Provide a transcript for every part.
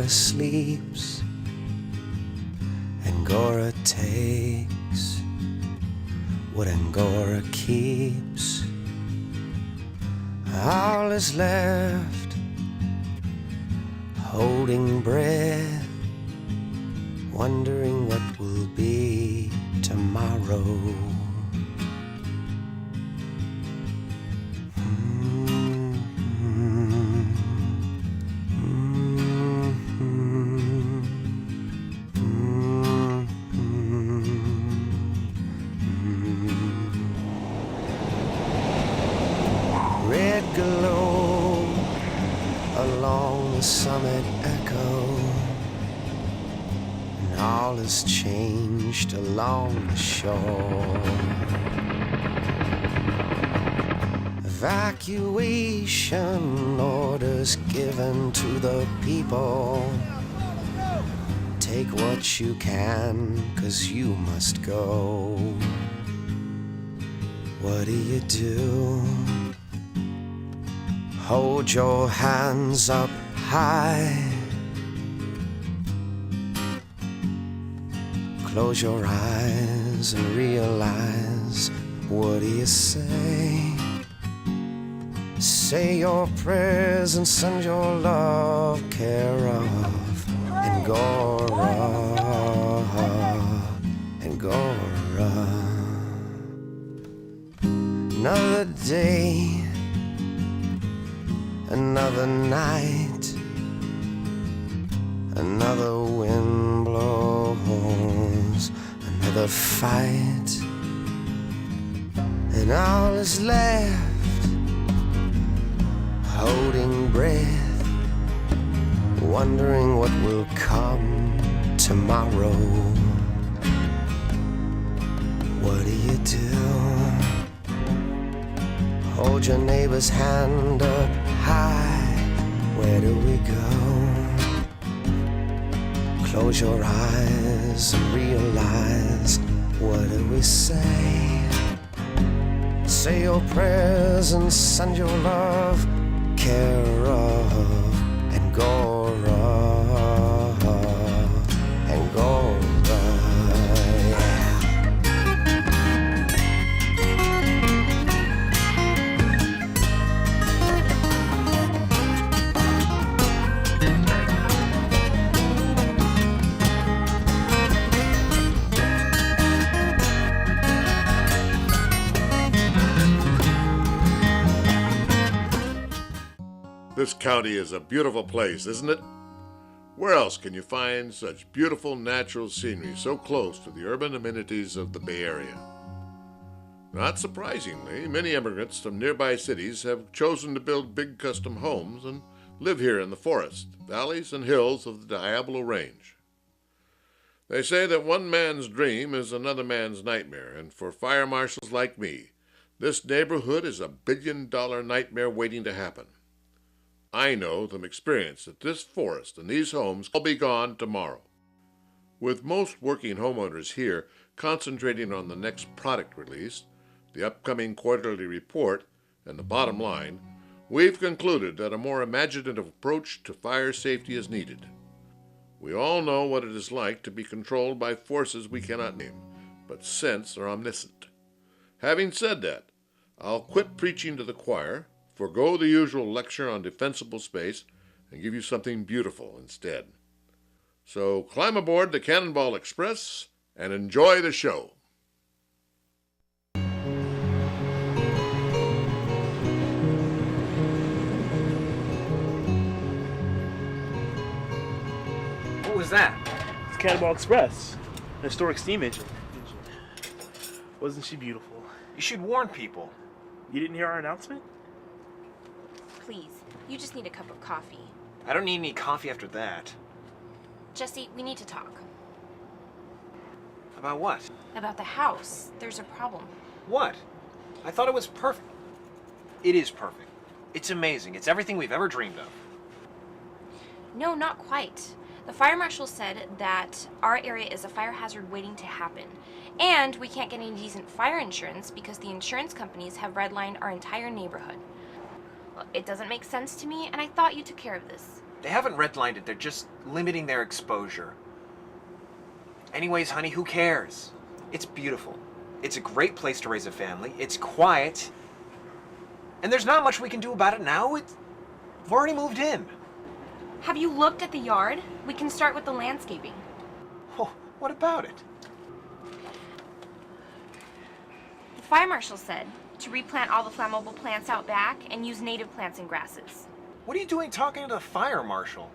Angora sleeps, Angora takes what Angora keeps. All is left holding breath, wondering what will be tomorrow. Red glow along the summit echo, and all has changed along the shore. Evacuation orders given to the people. Take what you can, 'cause you must go. What do? Hold your hands up high. Close your eyes and realize, what do you say? Say your prayers and send your love, care of Angora, Angora. Another day, another night, another wind blows, another fight, and all is left holding breath, wondering what will come tomorrow. What do? Hold your neighbor's hand up high. Where do we go? Close your eyes and realize, what do we say? Say your prayers and send your love, care of Angora, Angora, yeah. This county is a beautiful place, isn't it? Where else can you find such beautiful natural scenery so close to the urban amenities of the Bay Area? Not surprisingly, many immigrants from nearby cities have chosen to build big custom homes and live here in the forests, valleys, and hills of the Diablo Range. They say that one man's dream is another man's nightmare, and for fire marshals like me, this neighborhood is a billion-dollar nightmare waiting to happen. I know from experience that this forest and these homes will be gone tomorrow. With most working homeowners here concentrating on the next product release, the upcoming quarterly report, and the bottom line, we've concluded that a more imaginative approach to fire safety is needed. We all know what it is like to be controlled by forces we cannot name, but sense are omniscient. Having said that, I'll quit preaching to the choir, forgo the usual lecture on defensible space, and give you something beautiful instead. So climb aboard the Cannonball Express and enjoy the show. What was that? It's Cannonball Express, an historic steam engine. Wasn't she beautiful? You should warn people. You didn't hear our announcement? Please, you just need a cup of coffee. I don't need any coffee after that. Jesse, we need to talk. About what? About the house. There's a problem. What? I thought it was perfect. It is perfect. It's amazing. It's everything we've ever dreamed of. No, not quite. The fire marshal said that our area is a fire hazard waiting to happen. And we can't get any decent fire insurance because the insurance companies have redlined our entire neighborhood. Well, it doesn't make sense to me, and I thought you took care of this. They haven't redlined it, they're just limiting their exposure. Anyways, honey, who cares? It's beautiful. It's a great place to raise a family. It's quiet. And there's not much we can do about it now. We've already moved in. Have you looked at the yard? We can start with the landscaping. Oh, what about it? The fire marshal said to replant all the flammable plants out back and use native plants and grasses. What are you doing talking to the fire marshal?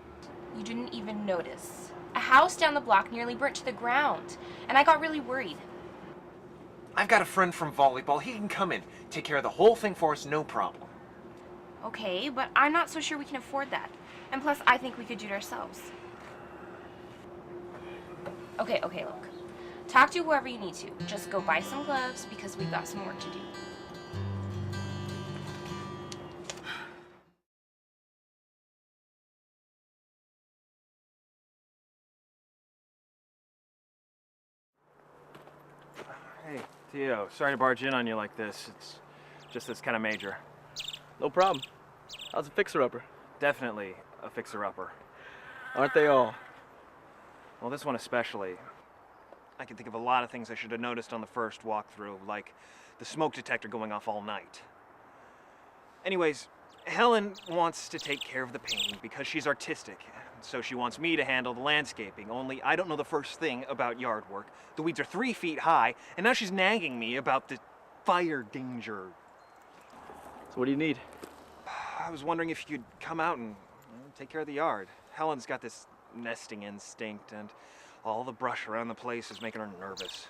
You didn't even notice. A house down the block nearly burnt to the ground, and I got really worried. I've got a friend from volleyball. He can come in, take care of the whole thing for us, no problem. Okay, but I'm not so sure we can afford that. And plus, I think we could do it ourselves. Okay, look. Talk to whoever you need to. Just go buy some gloves because we've got some work to do. Hey, Tio, sorry to barge in on you like this. It's just this kind of major. No problem. How's a fixer-upper? Definitely a fixer-upper. Aren't they all? Well, this one especially. I can think of a lot of things I should have noticed on the first walkthrough, like the smoke detector going off all night. Anyways, Helen wants to take care of the painting because she's artistic, so she wants me to handle the landscaping, only I don't know the first thing about yard work. The weeds are 3 feet high, and now she's nagging me about the fire danger. So what do you need? I was wondering if you could come out and take care of the yard. Helen's got this nesting instinct, and all the brush around the place is making her nervous.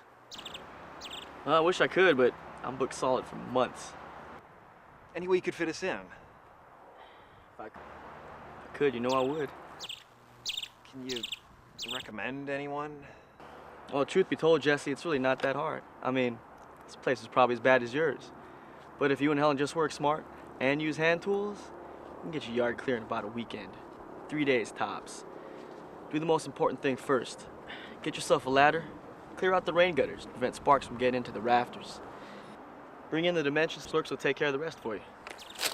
Well, I wish I could, but I'm booked solid for months. Any way you could fit us in? If I could, you know I would. Can you recommend anyone? Well, truth be told, Jesse, it's really not that hard. I mean, this place is probably as bad as yours. But if you and Helen just work smart and use hand tools, you can get your yard clear in about a weekend. 3 days tops. Do the most important thing first. Get yourself a ladder, clear out the rain gutters to prevent sparks from getting into the rafters. Bring in the dimensions, clerks will take care of the rest for you.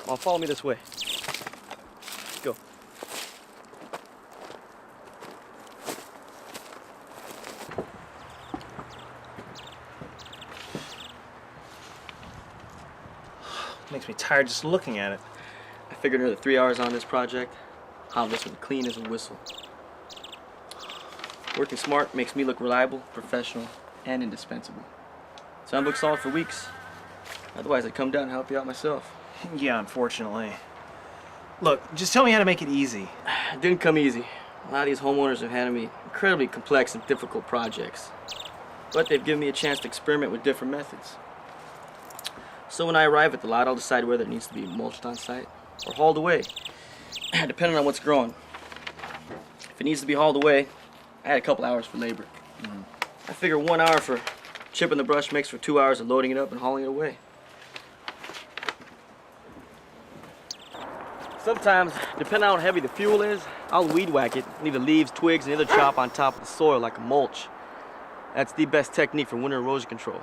Now follow me this way. Go. Makes me tired just looking at it. I figured another 3 hours on this project. I'll have this one clean as a whistle. Working smart makes me look reliable, professional, and indispensable. So I'm booked solid for weeks. Otherwise, I'd come down and help you out myself. Yeah, unfortunately. Look, just tell me how to make it easy. It didn't come easy. A lot of these homeowners have handed me incredibly complex and difficult projects. But they've given me a chance to experiment with different methods. So when I arrive at the lot, I'll decide whether it needs to be mulched on site or hauled away, depending on what's growing. If it needs to be hauled away, I had a couple hours for labor. I figure 1 hour for chipping the brush makes for 2 hours of loading it up and hauling it away. Sometimes, depending on how heavy the fuel is, I'll weed whack it, leave the leaves, twigs, and other chop on top of the soil like a mulch. That's the best technique for winter erosion control.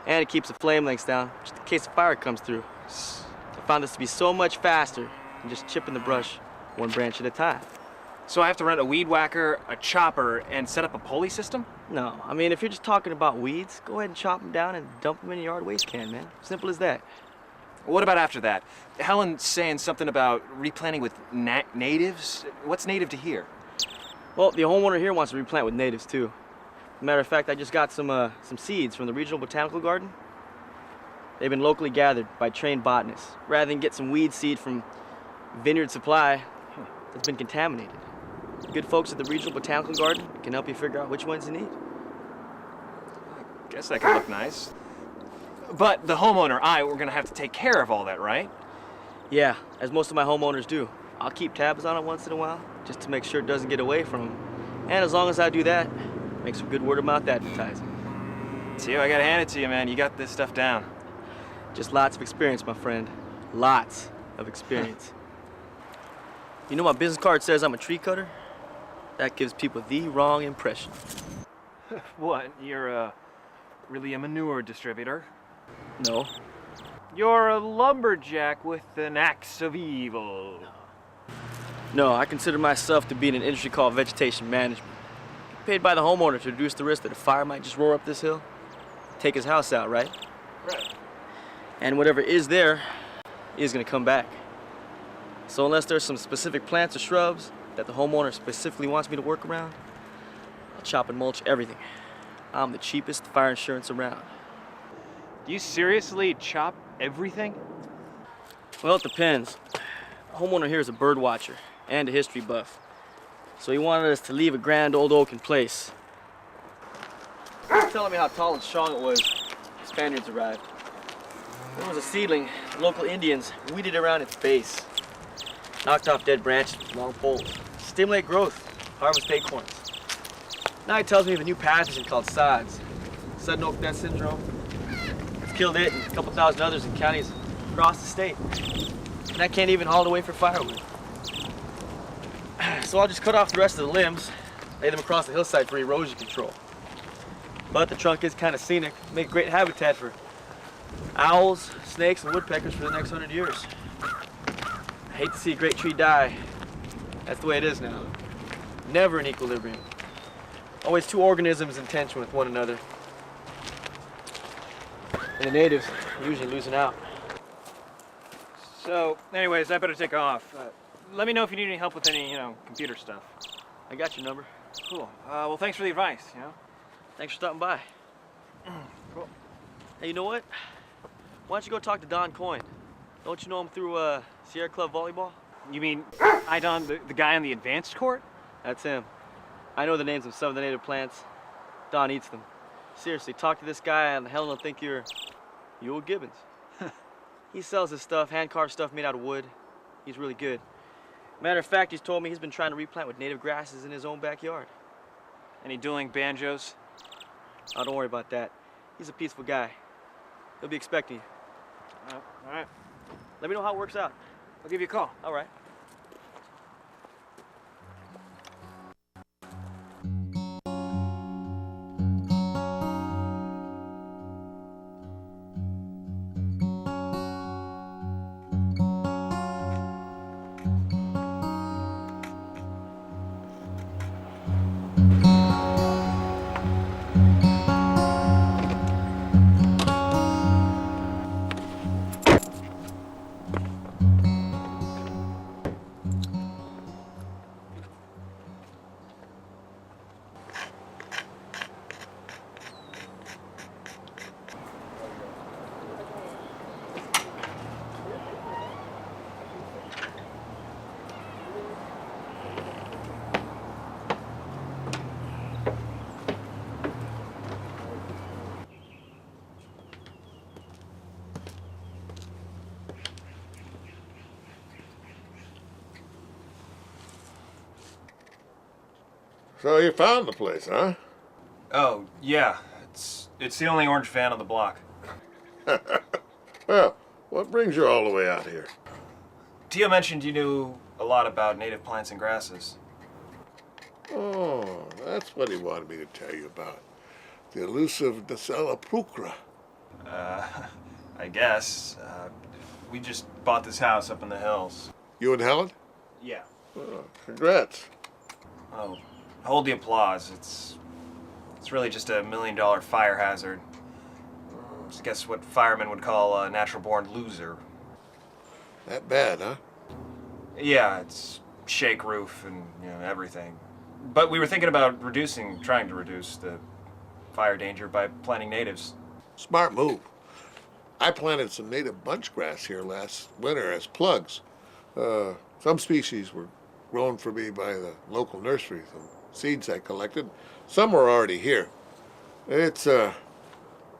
And it keeps the flame lengths down, just in case a fire comes through. I found this to be so much faster than just chipping the brush one branch at a time. So I have to rent a weed whacker, a chopper, and set up a pulley system? No, I mean, if you're just talking about weeds, go ahead and chop them down and dump them in your yard waste can, man. Simple as that. What about after that? Helen's saying something about replanting with natives. What's native to here? Well, the homeowner here wants to replant with natives, too. Matter of fact, I just got some seeds from the regional botanical garden. They've been locally gathered by trained botanists, rather than get some weed seed from Vineyard Supply that's been contaminated. Good folks at the regional botanical garden can help you figure out which ones you need. I guess that could look nice. But the homeowner, we're gonna have to take care of all that, right? Yeah, as most of my homeowners do. I'll keep tabs on it once in a while, just to make sure it doesn't get away from them. And as long as I do that, make some good word-of-mouth advertising. Tio, I gotta hand it to you, man. You got this stuff down. Just lots of experience, my friend. Lots of experience. You know my business card says I'm a tree cutter? That gives people the wrong impression. What? You're really a manure distributor? No. You're a lumberjack with an axe of evil. No, I consider myself to be in an industry called vegetation management. Paid by the homeowner to reduce the risk that a fire might just roar up this hill, take his house out, right? Right. And whatever is there is gonna come back. So unless there's some specific plants or shrubs that the homeowner specifically wants me to work around, I'll chop and mulch everything. I'm the cheapest fire insurance around. Do you seriously chop everything? Well, it depends. The homeowner here is a bird watcher and a history buff. So he wanted us to leave a grand old oak in place. He was telling me how tall and strong it was when Spaniards arrived. There was a seedling. Local Indians weeded around its base. Knocked off dead branches with long poles. Stimulate growth. Harvest acorns. Now he tells me of a new pathogen called SODS. Sudden oak death syndrome. It's killed it and a couple thousand others in counties across the state. And I can't even haul it away for firewood. So I'll just cut off the rest of the limbs, lay them across the hillside for erosion control. But the trunk is kind of scenic, make great habitat for owls, snakes, and woodpeckers for the next 100 years. I hate to see a great tree die. That's the way it is now. Never in equilibrium. Always two organisms in tension with one another. And the natives are usually losing out. So, anyways, I better take off. Let me know if you need any help with any, computer stuff. I got your number. Cool. Well, thanks for the advice, Thanks for stopping by. Cool. Hey, you know what? Why don't you go talk to Don Coyne? Don't you know him through Sierra Club Volleyball? You mean Idon, the guy on the advanced court? That's him. I know the names of some of the native plants. Don eats them. Seriously, talk to this guy and hell will think you're old Gibbons. He sells his stuff, hand-carved stuff made out of wood. He's really good. Matter of fact, he's told me he's been trying to replant with native grasses in his own backyard. Any dueling banjos? Oh, don't worry about that. He's a peaceful guy. He'll be expecting you. All right. Let me know how it works out. I'll give you a call. All right. So you found the place, huh? Oh, yeah. It's the only orange van on the block. Well, what brings you all the way out here? Tio mentioned you knew a lot about native plants and grasses. Oh, that's what he wanted me to tell you about. The elusive Nacella pulchra. I guess. We just bought this house up in the hills. You and Helen? Yeah. Oh, congrats. Oh, hold the applause. It's really just a $1 million fire hazard. I guess what firemen would call a natural-born loser. That bad, huh? Yeah, it's shake roof and everything. But we were thinking about trying to reduce the fire danger by planting natives. Smart move. I planted some native bunch grass here last winter as plugs. Some species were grown for me by the local nursery, some seeds I collected. Some were already here. It's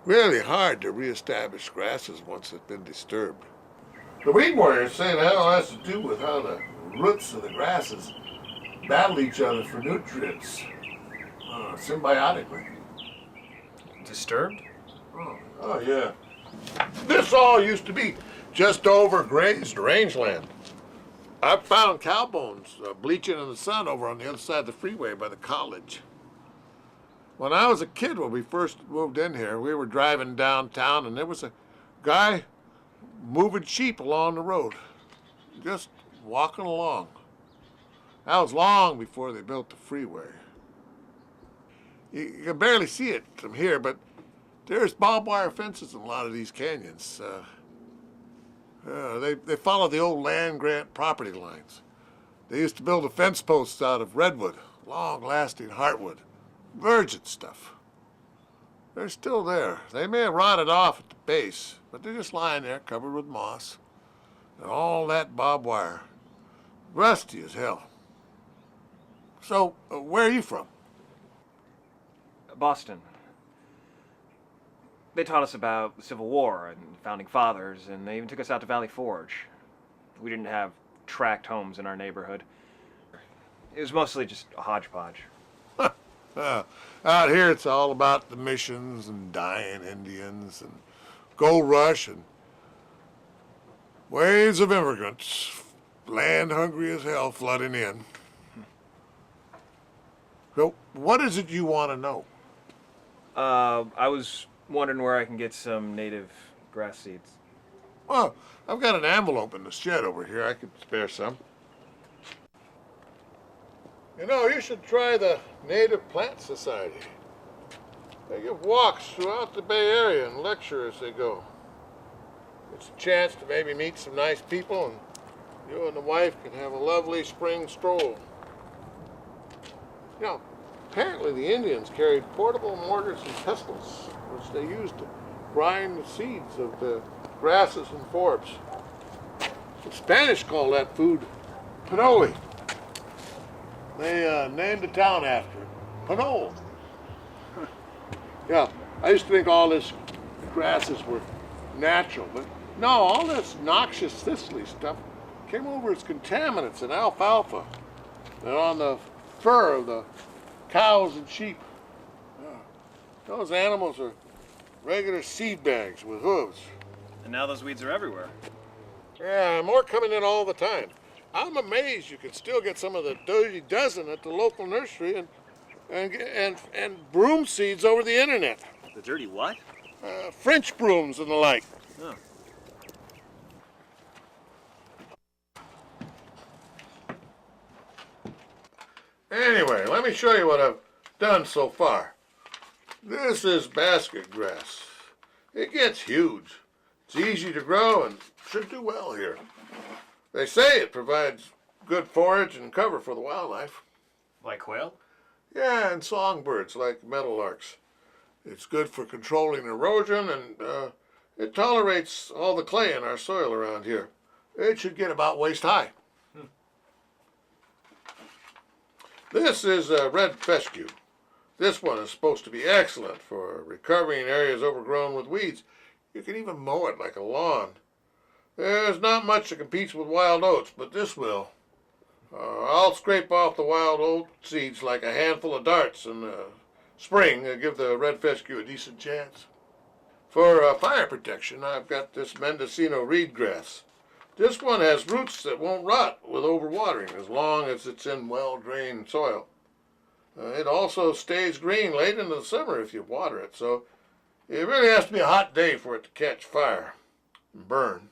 really hard to reestablish grasses once it's been disturbed. The weed warriors say that all has to do with how the roots of the grasses battle each other for nutrients symbiotically. Disturbed? Oh, yeah. This all used to be just overgrazed rangeland. I found cow bones bleaching in the sun over on the other side of the freeway by the college. When I was a kid, when we first moved in here, we were driving downtown and there was a guy moving sheep along the road, just walking along. That was long before they built the freeway. You can barely see it from here, but there's barbed wire fences in a lot of these canyons. They follow the old land grant property lines. They used to build the fence posts out of redwood, long-lasting heartwood, virgin stuff. They're still there. They may have rotted off at the base, but they're just lying there covered with moss and all that barbed wire. Rusty as hell. So, where are you from? Boston. They taught us about the Civil War and founding fathers, and they even took us out to Valley Forge. We didn't have tract homes in our neighborhood. It was mostly just a hodgepodge. Out here it's all about the missions and dying Indians and gold rush and waves of immigrants, land hungry as hell, flooding in. So, what is it you want to know? I was wondering where I can get some native grass seeds. Well, I've got an envelope in the shed over here. I could spare some. You know, you should try the Native Plant Society. They give walks throughout the Bay Area and lecture as they go. It's a chance to maybe meet some nice people, and you and the wife can have a lovely spring stroll. You know, apparently the Indians carried portable mortars and pestles, which they used to grind the seeds of the grasses and forbs. The Spanish call that food pinole. They named the town after it, Pinole. Yeah, I used to think all this grasses were natural, but no, all this noxious thistly stuff came over as contaminants in alfalfa and on the fur of the cows and sheep. Those animals are regular seed bags with hooves. And now those weeds are everywhere. Yeah, more coming in all the time. I'm amazed you can still get some of the dirty dozen at the local nursery and broom seeds over the internet. The dirty what? French brooms and the like. Oh. Anyway, let me show you what I've done so far. This is basket grass. It gets huge. It's easy to grow and should do well here. They say it provides good forage and cover for the wildlife. Like quail? Yeah, and songbirds like meadowlarks. It's good for controlling erosion, and it tolerates all the clay in our soil around here. It should get about waist high. This is red fescue. This one is supposed to be excellent for recovering areas overgrown with weeds. You can even mow it like a lawn. There's not much that competes with wild oats, but this will. I'll scrape off the wild oat seeds like a handful of darts in the spring and give the red fescue a decent chance. For fire protection, I've got this Mendocino reed grass. This one has roots that won't rot with overwatering as long as it's in well-drained soil. It also stays green late into the summer if you water it, so it really has to be a hot day for it to catch fire and burn.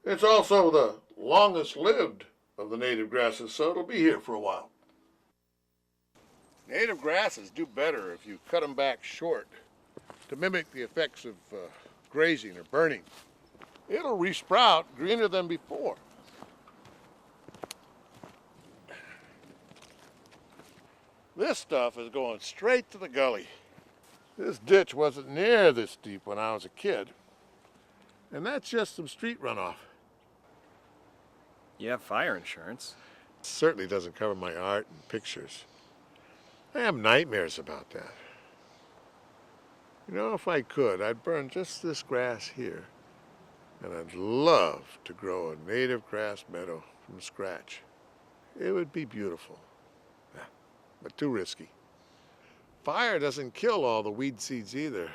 It's also the longest lived of the native grasses, so it'll be here for a while. Native grasses do better if you cut them back short to mimic the effects of grazing or burning. It'll resprout greener than before. This stuff is going straight to the gully. This ditch wasn't near this deep when I was a kid. And that's just some street runoff. You have fire insurance. It certainly doesn't cover my art and pictures. I have nightmares about that. You know, if I could, I'd burn just this grass here. And I'd love to grow a native grass meadow from scratch. It would be beautiful, but too risky. Fire doesn't kill all the weed seeds either.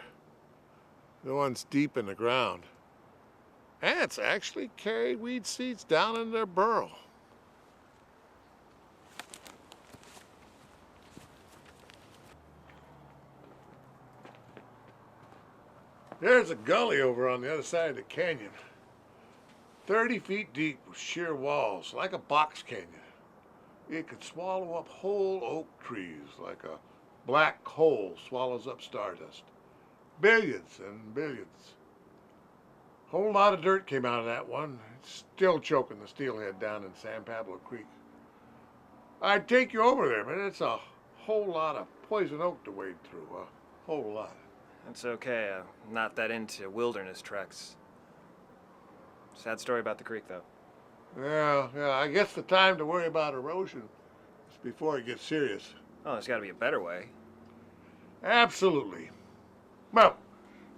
The ones deep in the ground. Ants actually carry weed seeds down in their burrow. There's a gully over on the other side of the canyon. 30 feet deep with sheer walls, like a box canyon. It could swallow up whole oak trees like a black hole swallows up stardust. Billions and billions. Whole lot of dirt came out of that one. It's still choking the steelhead down in San Pablo Creek. I'd take you over there, but it's a whole lot of poison oak to wade through. A whole lot. That's okay. I'm not that into wilderness treks. Sad story about the creek, though. Yeah, I guess the time to worry about erosion is before it gets serious. Oh, there's got to be a better way. Absolutely. Well,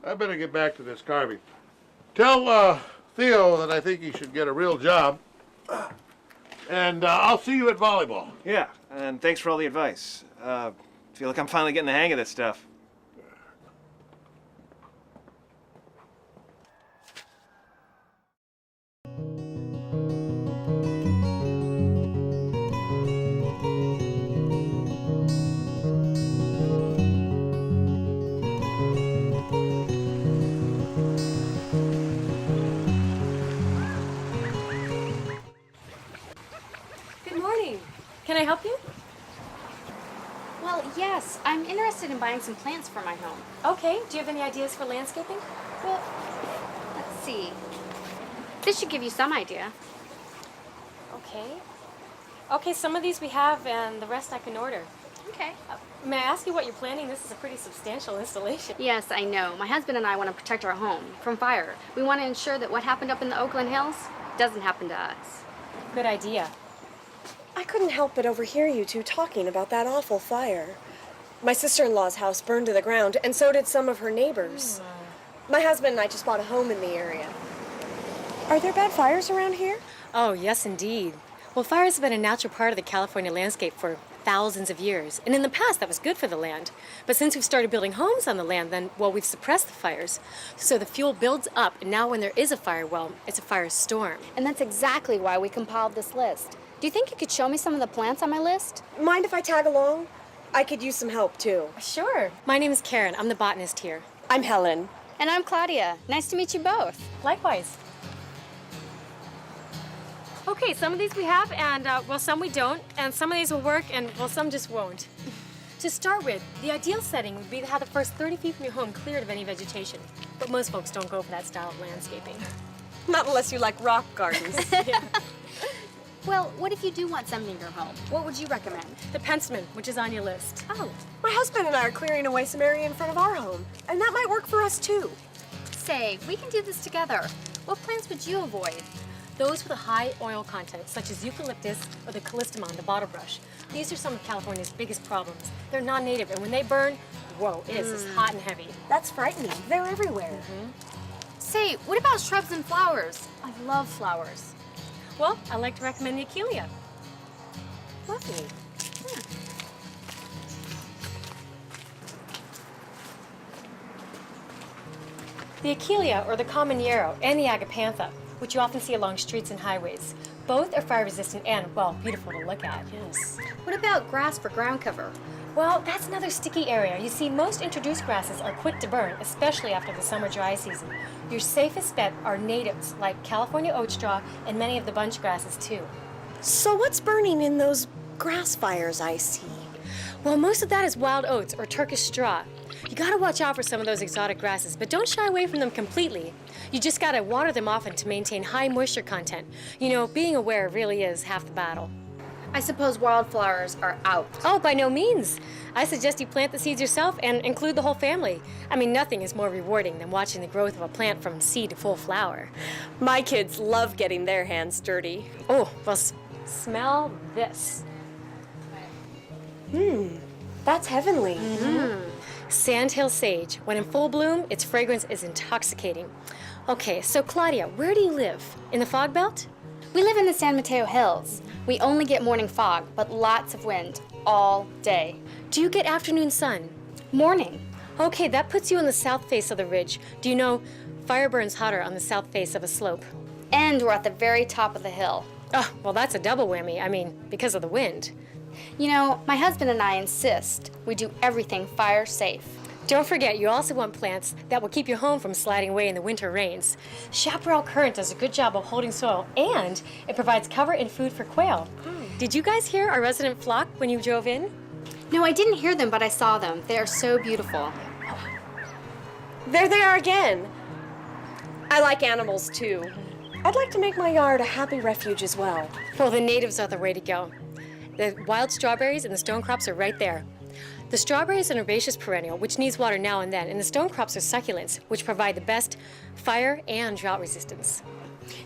I better get back to this carving. Tell Theo that I think he should get a real job. And I'll see you at volleyball. Yeah, and thanks for all the advice. Feel like I'm finally getting the hang of this stuff. Good morning. Can I help you? Well, yes, I'm interested in buying some plants for my home. Okay. Do you have any ideas for landscaping? Well, let's see. This should give you some idea. Okay. Okay, some of these we have, and the rest I can order. Okay. May I ask you what you're planning? This is a pretty substantial installation. Yes, I know. My husband and I want to protect our home from fire. We want to ensure that what happened up in the Oakland Hills doesn't happen to us. Good idea. I couldn't help but overhear you two talking about that awful fire. My sister-in-law's house burned to the ground, and so did some of her neighbors. My husband and I just bought a home in the area. Are there bad fires around here? Oh, yes, indeed. Well, fires have been a natural part of the California landscape for thousands of years. And in the past, that was good for the land. But since we've started building homes on the land, then, well, we've suppressed the fires. So the fuel builds up, and now when there is a fire, well, it's a firestorm. And that's exactly why we compiled this list. Do you think you could show me some of the plants on my list? Mind if I tag along? I could use some help, too. Sure. My name is Karen. I'm the botanist here. I'm Helen. And I'm Claudia. Nice to meet you both. Likewise. Okay, some of these we have, and, well, some we don't. And some of these will work, and, well, some just won't. To start with, the ideal setting would be to have the first 30 feet from your home cleared of any vegetation. But most folks don't go for that style of landscaping. Not unless you like rock gardens. Well, what if you do want something in your home? What would you recommend? The penstemon, which is on your list. Oh, My husband and I are clearing away some area in front of our home, and that might work for us, too. say, we can do this together. What plants would you avoid? Those with a high oil content, such as eucalyptus or the callistemon, the bottle brush. These are some of California's biggest problems. They're non-native, and when they burn, whoa, it is just hot and heavy. That's frightening. They're everywhere. Say, what about shrubs and flowers? I love flowers. Well, I'd like to recommend the Achillea. Lovely. The Achillea, or the common yarrow, and the agapantha, which you often see along streets and highways. Both are fire-resistant and, well, beautiful to look at. Yes. What about grass for ground cover? Well, that's another sticky area. You see, most introduced grasses are quick to burn, especially after the summer dry season. Your safest bet are natives, like California oat straw and many of the bunch grasses, too. So what's burning in those grass fires I see? Well, most of that is wild oats or Turkish straw. You gotta watch out for some of those exotic grasses, but don't shy away from them completely. You just gotta water them often to maintain high moisture content. You know, being aware really is half the battle. I suppose wildflowers are out. Oh, by no means. I suggest you plant the seeds yourself and include the whole family. I mean, nothing is more rewarding than watching the growth of a plant from seed to full flower. My kids love getting their hands dirty. Oh, well, smell this. That's heavenly. Sandhill sage. When in full bloom, its fragrance is intoxicating. Okay, so Claudia, where do you live? In the fog belt? We live in the San Mateo Hills. We only get morning fog, but lots of wind all day. Do you get afternoon sun? Morning. Okay, that puts you on the south face of the ridge. Do you know fire burns hotter on the south face of a slope? And we're at the very top of the hill. Oh, well, that's a double whammy. I mean, because of the wind. You know, my husband and I insist we do everything fire safe. Don't forget, you also want plants that will keep your home from sliding away in the winter rains. Chaparral currant does a good job of holding soil, and it provides cover and food for quail. Do Did you guys hear our resident flock when you drove in? No, I didn't hear them, but I saw them. They are so beautiful. There they are again. I like animals too. I'd like to make my yard a happy refuge as well. Well, the natives are the way to go. The wild strawberries and the stone crops are right there. The strawberry is an herbaceous perennial, which needs water now and then, and the stone crops are succulents, which provide the best fire and drought resistance.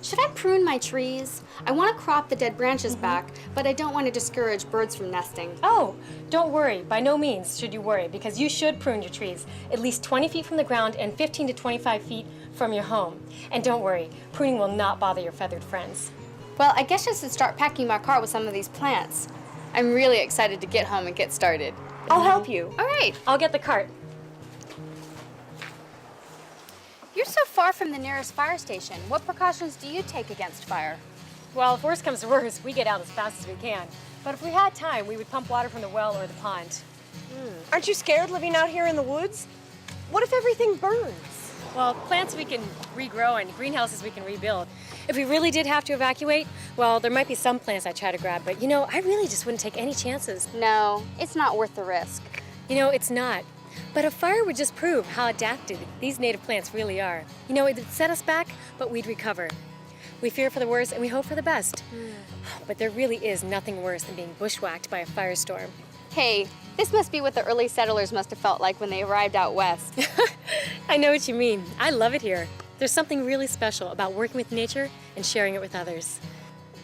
Should I prune my trees? I want to crop the dead branches back, but I don't want to discourage birds from nesting. Oh, don't worry. By no means should you worry, because you should prune your trees at least 20 feet from the ground and 15 to 25 feet from your home. And don't worry, pruning will not bother your feathered friends. Well, I guess I should start packing my cart with some of these plants. I'm really excited to get home and get started. I'll help you. All right. I'll get the cart. You're so far from the nearest fire station. What precautions do you take against fire? Well, if worse comes to worse, we get out as fast as we can. But if we had time, we would pump water from the well or the pond. Aren't you scared living out here in the woods? What if everything burns? Well, plants we can regrow and greenhouses we can rebuild. If we really did have to evacuate, well, there might be some plants I'd try to grab, but I really just wouldn't take any chances. No, it's not worth the risk. It's not. But a fire would just prove how adapted these native plants really are. It'd set us back, but we'd recover. We fear for the worst and we hope for the best. But there really is nothing worse than being bushwhacked by a firestorm. Hey, this must be what the early settlers must have felt like when they arrived out west. I know what you mean. I love it here. There's something really special about working with nature and sharing it with others.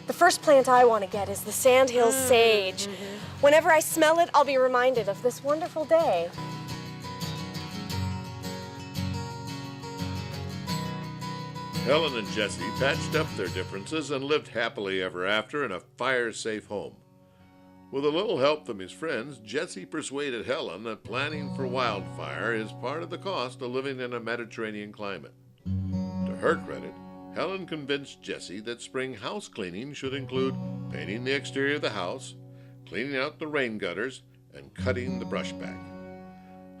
The first plant I want to get is the sandhill sage. Whenever I smell it, I'll be reminded of this wonderful day. Helen and Jesse patched up their differences and lived happily ever after in a fire-safe home. With a little help from his friends, Jesse persuaded Helen that planning for wildfire is part of the cost of living in a Mediterranean climate. To her credit, Helen convinced Jesse that spring house cleaning should include painting the exterior of the house, cleaning out the rain gutters, and cutting the brush back.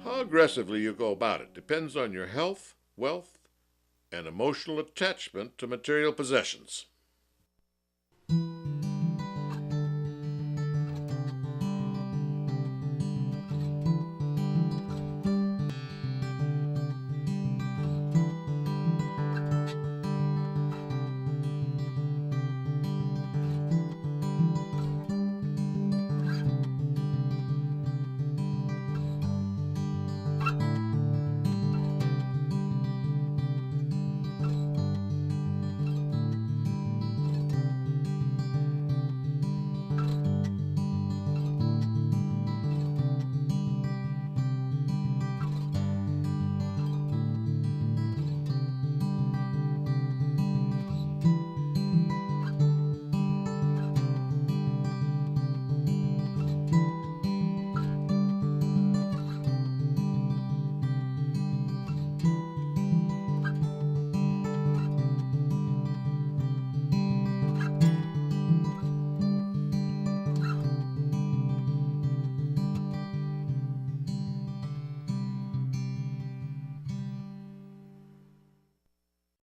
How aggressively you go about it depends on your health, wealth, and emotional attachment to material possessions.